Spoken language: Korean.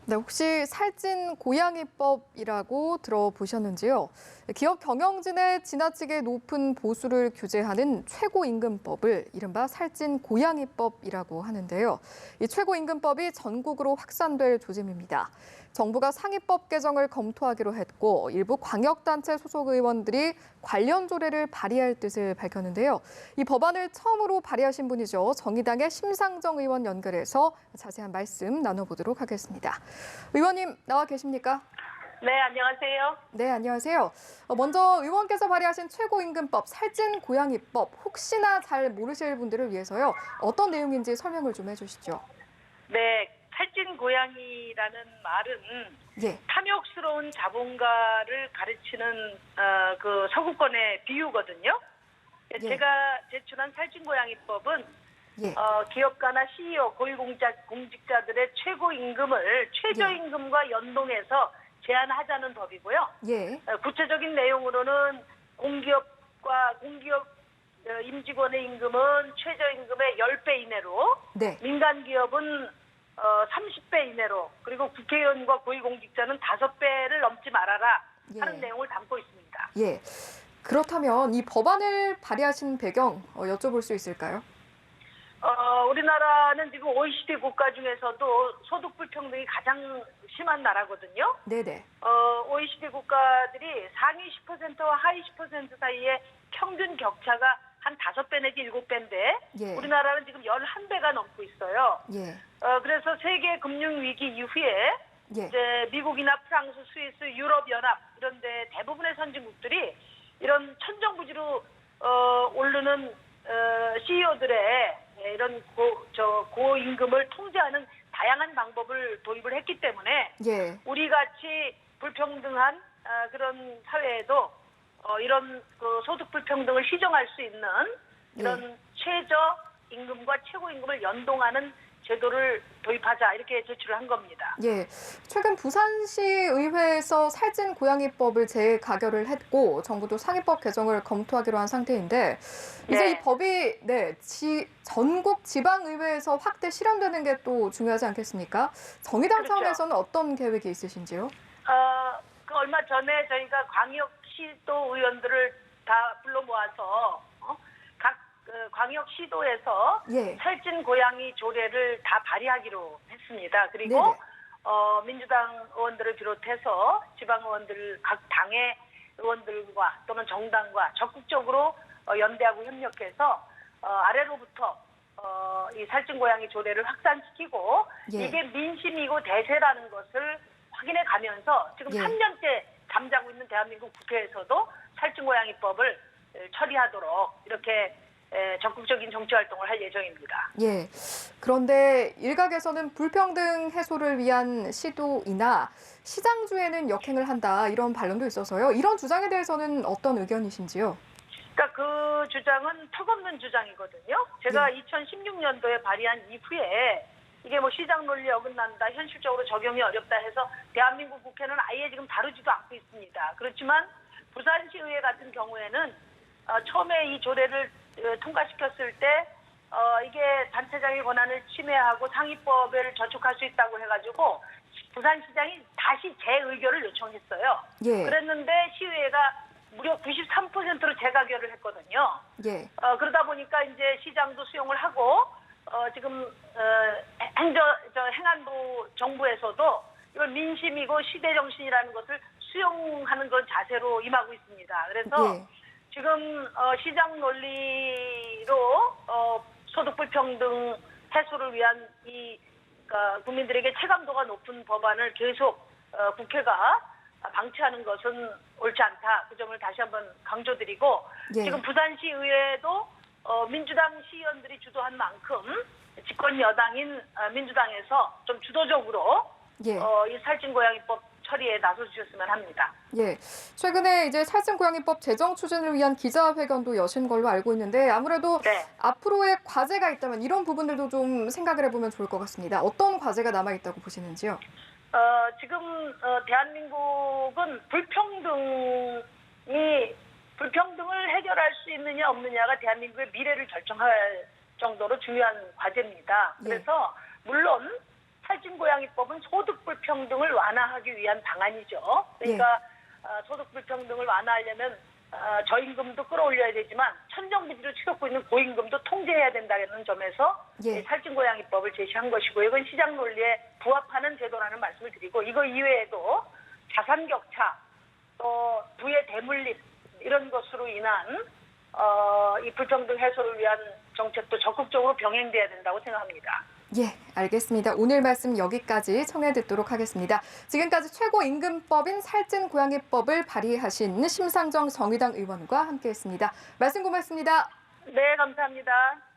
네, 혹시 살찐 고양이법이라고 들어보셨는지요? 기업 경영진의 지나치게 높은 보수를 규제하는 최고임금법을 이른바 살찐 고양이법이라고 하는데요. 이 최고임금법이 전국으로 확산될 조짐입니다. 정부가 상위법 개정을 검토하기로 했고 일부 광역단체 소속 의원들이 관련 조례를 발의할 뜻을 밝혔는데요. 이 법안을 처음으로 발의하신 분이죠. 정의당의 심상정 의원 연결해서 자세한 말씀 나눠보도록 하겠습니다. 의원님 나와 계십니까? 네, 안녕하세요. 네, 안녕하세요. 먼저 의원께서 발의하신 최고임금법, 살찐 고양이법, 혹시나 잘 모르실 분들을 위해서요. 어떤 내용인지 설명을 좀 해주시죠. 네, 살찐 고양이라는 말은 예, 탐욕스러운 자본가를 가르치는 그 서구권의 비유거든요. 예. 제가 제출한 살찐 고양이법은 예, 기업가나 CEO, 고위공직자들의 최고임금을 최저임금과 연동해서 제한하자는 법이고요. 예, 구체적인 내용으로는 공기업 임직원의 임금은 최저임금의 10배 이내로, 네, 민간 기업은 30배 이내로, 그리고 국회의원과 고위공직자는 5배를 넘지 말아라 하는 예, 내용을 담고 있습니다. 예. 그렇다면 이 법안을 발의하신 배경 여쭤볼 수 있을까요? 우리나라는 지금 OECD 국가 중에서도 소득 불평등이 가장 심한 나라거든요. 네네. OECD 국가들이 상위 10%와 하위 10% 사이에 평균 격차가 한 5배 내지 7배인데 예, 우리나라는 지금 11배가 넘고 있어요. 예, 그래서 세계 금융 위기 이후에 예, 이제 미국이나 프랑스, 스위스, 유럽 연합 이런 데 대부분의 선진국들이 이런 천정부지로 오르는 CEO들의 이런 고임금을 통제하는 다양한 방법을 도입을 했기 때문에 예, 우리 같이 불평등한 그런 사회에도 이런 그 소득 불평등을 시정할 수 있는 이런 최저 임금과 최고임금을 연동하는 제도를 도입하자 이렇게 제출을 한 겁니다. 예. 최근 부산시 의회에서 살찐 고양이법을 재가결을 했고 정부도 상위법 개정을 검토하기로 한 상태인데 이제 이 네. 법이 전국 지방의회에서 확대 실현되는 게 또 중요하지 않겠습니까? 정의당 그렇죠. 차원에서는 어떤 계획이 있으신지요? 그 얼마 전에 저희가 광역시도 의원들을 다 불러 모아서 각 광역시도에서 예. 살찐 고양이 조례를 다 발의하기로 했습니다. 그리고 네네. 민주당 의원들을 비롯해서 지방 의원들 각 당의 의원들과 또는 정당과 적극적으로 연대하고 협력해서 아래로부터 이 살찐 고양이 조례를 확산시키고 예. 이게 민심이고 대세라는 것을 확인해 가면서 지금 예. 3년째 잠자고 있는 대한민국 국회에서도 살찐 고양이법을 처리하도록 이렇게 적극적인 정치 활동을 할 예정입니다. 예. 그런데 일각에서는 불평등 해소를 위한 시도이나 시장주에는 역행을 한다 이런 반론도 있어서요. 이런 주장에 대해서는 어떤 의견이신지요? 그러니까 그 주장은 턱없는 주장이거든요. 제가 2016년도에 발의한 이후에 이게 뭐 시장 논리에 어긋난다, 현실적으로 적용이 어렵다 해서 대한민국 국회는 아예 지금 다루지도 않고 있습니다. 그렇지만 부산시의회 같은 경우에는 처음에 이 조례를 통과시켰을 때 이게 단체장의 권한을 침해하고 상위법을 저촉할 수 있다고 해가지고 부산시장이 다시 재의결을 요청했어요. 예. 그랬는데 시의회가 무려 93%로 재가결을 했거든요. 예. 그러다 보니까 이제 시장도 수용을 하고 지금 행안부 정부에서도 이걸 민심이고 시대 정신이라는 것을 수용하는 그런 자세로 임하고 있습니다. 그래서 예. 지금 시장 논리로 소득 불평등 해소를 위한 이 국민들에게 체감도가 높은 법안을 계속 국회가 방치하는 것은 옳지 않다. 그 점을 다시 한번 강조드리고 예. 지금 부산시 의회도 민주당 시의원들이 주도한 만큼 집권 여당인 민주당에서 좀 주도적으로 예. 이 살찐 고양이법 처리에 나서 주셨으면 합니다. 예. 최근에 이제 살찐 고양이법 제정 추진을 위한 기자회견도 여신 걸로 알고 있는데 아무래도 네. 앞으로의 과제가 있다면 이런 부분들도 좀 생각을 해보면 좋을 것 같습니다. 어떤 과제가 남아있다고 보시는지요? 지금 대한민국은 불평등을 해결할 수 있느냐 없느냐가 대한민국의 미래를 결정할 정도로 중요한 과제입니다. 예. 그래서 물론 살찐고양이법은 소득 불평등을 완화하기 위한 방안이죠. 그러니까 소득 불평등을 완화하려면 저임금도 끌어올려야 되지만 천정부지를 치솟고 있는 고임금도 통제해야 된다는 점에서 살찐고양이법을 제시한 것이고, 이건 시장 논리에 부합하는 제도라는 말씀을 드리고, 이거 이외에도 자산 격차, 또 부의 대물림 이런 것으로 인한 이 불평등 해소를 위한 정책도 적극적으로 병행돼야 된다고 생각합니다. 예, 알겠습니다. 오늘 말씀 여기까지 청해 듣도록 하겠습니다. 지금까지 최고임금법인 살찐고양이법을 발의하신 심상정 정의당 의원과 함께했습니다. 말씀 고맙습니다. 네, 감사합니다.